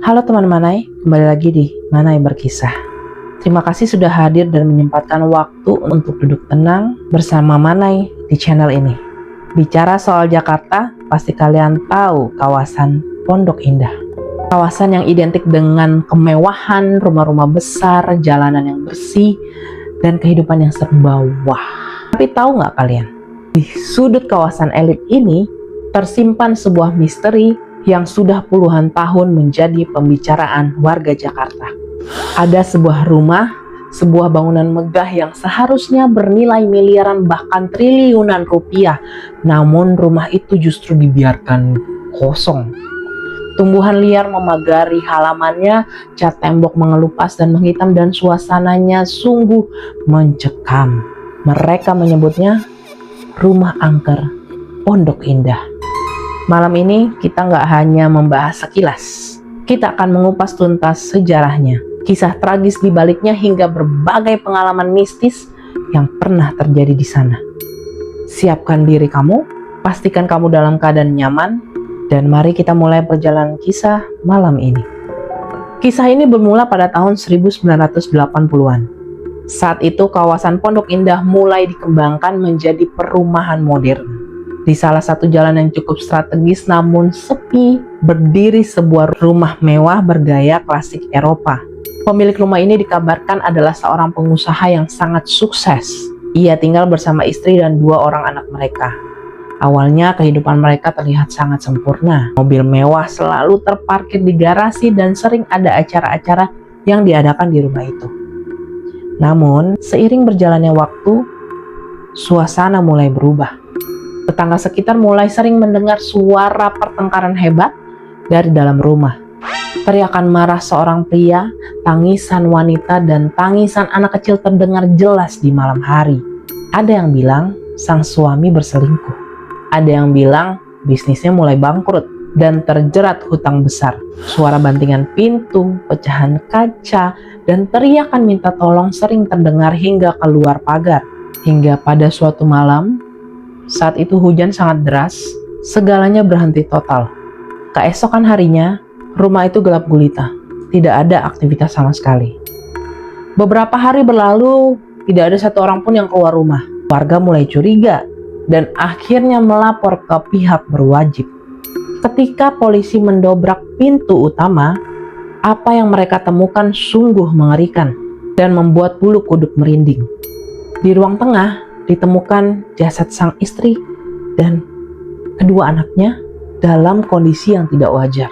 Halo teman Manai, kembali lagi di Manai Berkisah. Terima kasih sudah hadir dan menyempatkan waktu untuk duduk tenang bersama Manai di channel ini. Bicara soal Jakarta, pasti kalian tahu kawasan Pondok Indah. Kawasan yang identik dengan kemewahan, rumah-rumah besar, jalanan yang bersih, dan kehidupan yang serba wah. Tapi tahu nggak kalian, di sudut kawasan elit ini tersimpan sebuah misteri yang sudah puluhan tahun menjadi pembicaraan warga Jakarta. Ada sebuah rumah, sebuah bangunan megah yang seharusnya bernilai miliaran bahkan triliunan rupiah, namun rumah itu justru dibiarkan kosong. Tumbuhan liar memagari halamannya, cat tembok mengelupas dan menghitam, dan suasananya sungguh mencekam. Mereka menyebutnya rumah angker Pondok Indah. Malam ini kita nggak hanya membahas sekilas, kita akan mengupas tuntas sejarahnya, kisah tragis di baliknya hingga berbagai pengalaman mistis yang pernah terjadi di sana. Siapkan diri kamu, pastikan kamu dalam keadaan nyaman, dan mari kita mulai perjalanan kisah malam ini. Kisah ini bermula pada tahun 1980-an. Saat itu kawasan Pondok Indah mulai dikembangkan menjadi perumahan modern. Di salah satu jalan yang cukup strategis namun sepi, berdiri sebuah rumah mewah bergaya klasik Eropa. Pemilik rumah ini dikabarkan adalah seorang pengusaha yang sangat sukses. Ia tinggal bersama istri dan dua orang anak mereka. Awalnya kehidupan mereka terlihat sangat sempurna. Mobil mewah selalu terparkir di garasi dan sering ada acara-acara yang diadakan di rumah itu. Namun, seiring berjalannya waktu, suasana mulai berubah. Tetangga sekitar mulai sering mendengar suara pertengkaran hebat dari dalam rumah. Teriakan marah seorang pria, tangisan wanita, dan tangisan anak kecil terdengar jelas di malam hari. Ada yang bilang sang suami berselingkuh. Ada yang bilang bisnisnya mulai bangkrut dan terjerat hutang besar. Suara bantingan pintu, pecahan kaca, dan teriakan minta tolong sering terdengar hingga keluar pagar. Hingga pada suatu malam, saat itu hujan sangat deras, segalanya berhenti total. Keesokan harinya, rumah itu gelap gulita. Tidak ada aktivitas sama sekali. Beberapa hari berlalu, tidak ada satu orang pun yang keluar rumah. Warga mulai curiga dan akhirnya melapor ke pihak berwajib. Ketika polisi mendobrak pintu utama, apa yang mereka temukan sungguh mengerikan dan membuat bulu kuduk merinding. Di ruang tengah ditemukan jasad sang istri dan kedua anaknya dalam kondisi yang tidak wajar.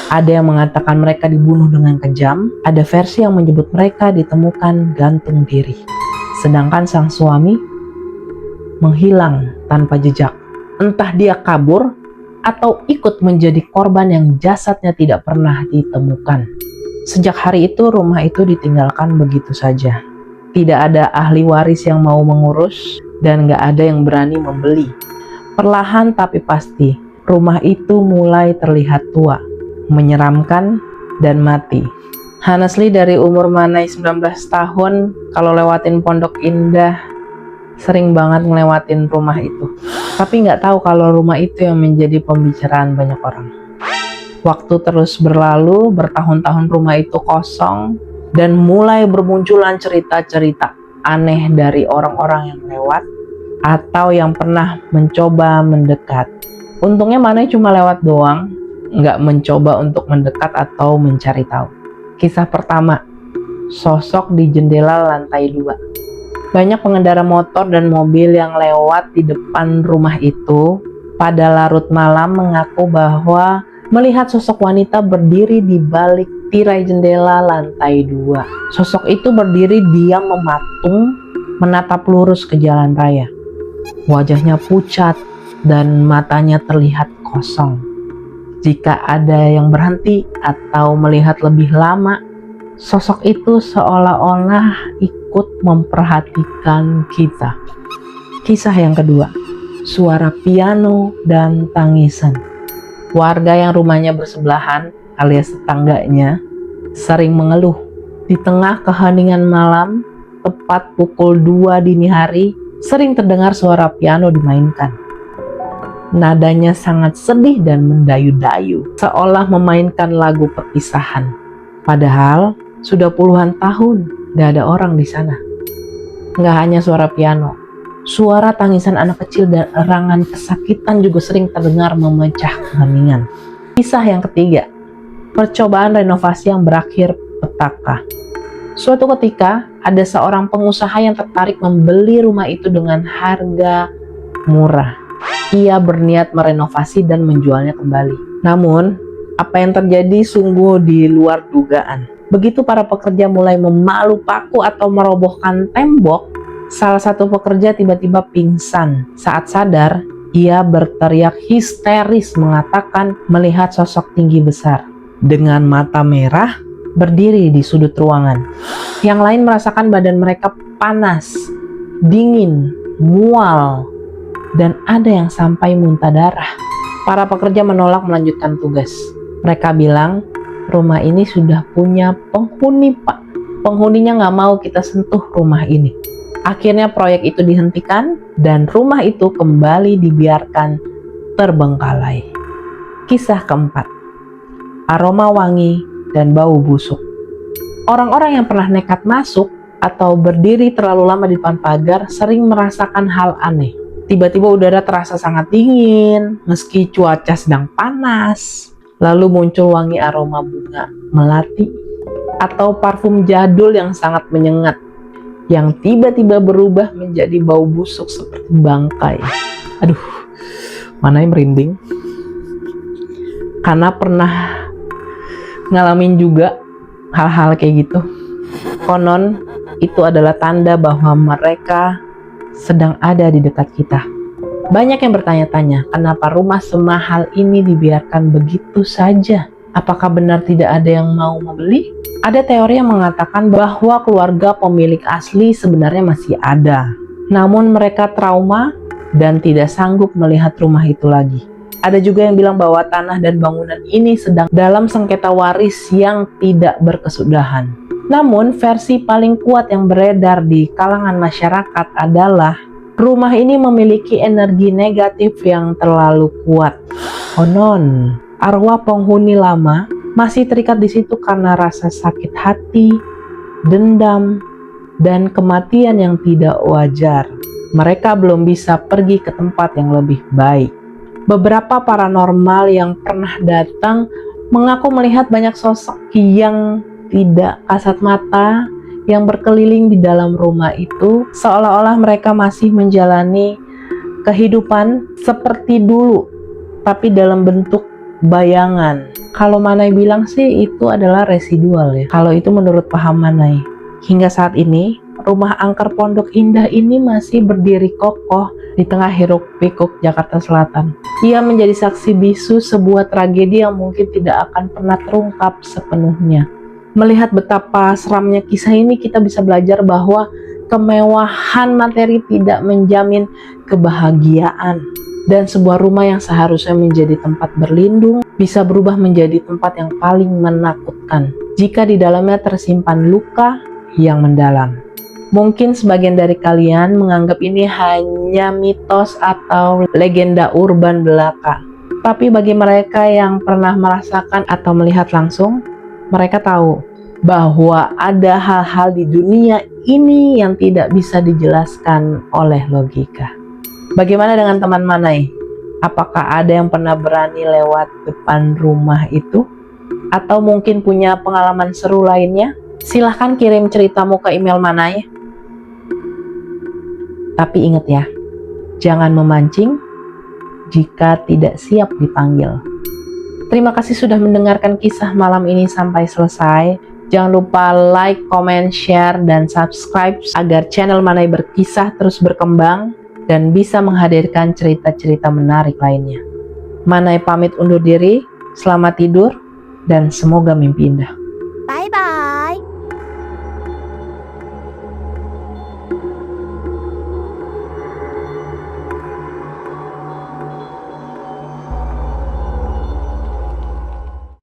Ada yang mengatakan mereka dibunuh dengan kejam, ada versi yang menyebut mereka ditemukan gantung diri. Sedangkan sang suami menghilang tanpa jejak. Entah dia kabur atau ikut menjadi korban yang jasadnya tidak pernah ditemukan. Sejak hari itu rumah itu ditinggalkan begitu saja. Tidak ada ahli waris yang mau mengurus dan gak ada yang berani membeli. Perlahan tapi pasti, rumah itu mulai terlihat tua, menyeramkan, dan mati. Honestly, dari umur Manai 19 tahun, kalau lewatin Pondok Indah, sering banget ngelewatin rumah itu. Tapi gak tahu kalau rumah itu yang menjadi pembicaraan banyak orang. Waktu terus berlalu, bertahun-tahun rumah itu kosong, dan mulai bermunculan cerita-cerita aneh dari orang-orang yang lewat atau yang pernah mencoba mendekat. Untungnya Manai cuma lewat doang, nggak mencoba untuk mendekat atau mencari tahu. Kisah pertama, sosok di jendela lantai 2. Banyak pengendara motor dan mobil yang lewat di depan rumah itu pada larut malam mengaku bahwa melihat sosok wanita berdiri di balik tirai jendela lantai 2. Sosok itu berdiri diam mematung, menatap lurus ke jalan raya. Wajahnya pucat dan matanya terlihat kosong. Jika ada yang berhenti atau melihat lebih lama, sosok itu seolah-olah ikut memperhatikan kita. Kisah yang kedua, suara piano dan tangisan. Warga yang rumahnya bersebelahan alias tetangganya sering mengeluh. Di tengah keheningan malam, tepat pukul 2 dini hari, sering terdengar suara piano dimainkan. Nadanya sangat sedih dan mendayu-dayu, seolah memainkan lagu perpisahan. Padahal sudah puluhan tahun gak ada orang di sana. Gak hanya suara piano, suara tangisan anak kecil dan erangan kesakitan juga sering terdengar memecah keheningan. Kisah yang ketiga, percobaan renovasi yang berakhir petaka. Suatu ketika, ada seorang pengusaha yang tertarik membeli rumah itu dengan harga murah. Ia berniat merenovasi dan menjualnya kembali. Namun, apa yang terjadi sungguh di luar dugaan. Begitu para pekerja mulai memalu paku atau merobohkan tembok, salah satu pekerja tiba-tiba pingsan. Saat sadar, ia berteriak histeris mengatakan melihat sosok tinggi besar dengan mata merah berdiri di sudut ruangan. Yang lain merasakan badan mereka panas, dingin, mual, dan ada yang sampai muntah darah. Para pekerja menolak melanjutkan tugas. Mereka bilang, rumah ini sudah punya penghuni, Pak. Penghuninya nggak mau kita sentuh rumah ini. Akhirnya proyek itu dihentikan dan rumah itu kembali dibiarkan terbengkalai. Kisah keempat, aroma wangi dan bau busuk. Orang-orang yang pernah nekat masuk atau berdiri terlalu lama di depan pagar sering merasakan hal aneh. Tiba-tiba udara terasa sangat dingin, meski cuaca sedang panas. Lalu muncul wangi aroma bunga melati atau parfum jadul yang sangat menyengat, yang tiba-tiba berubah menjadi bau busuk seperti bangkai. Aduh, mana yang merinding? Karena pernah ngalamin juga hal-hal kayak gitu. Konon itu adalah tanda bahwa mereka sedang ada di dekat kita. Banyak yang bertanya-tanya, kenapa rumah semahal ini dibiarkan begitu saja? Apakah benar tidak ada yang mau membeli? Ada teori yang mengatakan bahwa keluarga pemilik asli sebenarnya masih ada. Namun mereka trauma dan tidak sanggup melihat rumah itu lagi. Ada juga yang bilang bahwa tanah dan bangunan ini sedang dalam sengketa waris yang tidak berkesudahan. Namun versi paling kuat yang beredar di kalangan masyarakat adalah rumah ini memiliki energi negatif yang terlalu kuat. Konon, arwah penghuni lama masih terikat di situ karena rasa sakit hati, dendam, dan kematian yang tidak wajar. Mereka belum bisa pergi ke tempat yang lebih baik. Beberapa paranormal yang pernah datang mengaku melihat banyak sosok yang tidak kasat mata yang berkeliling di dalam rumah itu, seolah-olah mereka masih menjalani kehidupan seperti dulu, tapi dalam bentuk bayangan. Kalau Manai bilang sih itu adalah residual ya. Kalau itu menurut paham Manai. Hingga saat ini, rumah angker Pondok Indah ini masih berdiri kokoh di tengah hiruk-pikuk Jakarta Selatan. Ia menjadi saksi bisu sebuah tragedi yang mungkin tidak akan pernah terungkap sepenuhnya. Melihat betapa seramnya kisah ini, kita bisa belajar bahwa kemewahan materi tidak menjamin kebahagiaan. Dan sebuah rumah yang seharusnya menjadi tempat berlindung bisa berubah menjadi tempat yang paling menakutkan jika di dalamnya tersimpan luka yang mendalam. Mungkin sebagian dari kalian menganggap ini hanya mitos atau legenda urban belaka. Tapi bagi mereka yang pernah merasakan atau melihat langsung, mereka tahu bahwa ada hal-hal di dunia ini yang tidak bisa dijelaskan oleh logika. Bagaimana dengan teman Manai? Apakah ada yang pernah berani lewat depan rumah itu? Atau mungkin punya pengalaman seru lainnya? Silahkan kirim ceritamu ke email Manai. Tapi ingat ya, jangan memancing jika tidak siap dipanggil. Terima kasih sudah mendengarkan kisah malam ini sampai selesai. Jangan lupa like, comment, share, dan subscribe agar channel Manai Berkisah terus berkembang dan bisa menghadirkan cerita-cerita menarik lainnya. Manai pamit undur diri, selamat tidur, dan semoga mimpi indah. Bye-bye.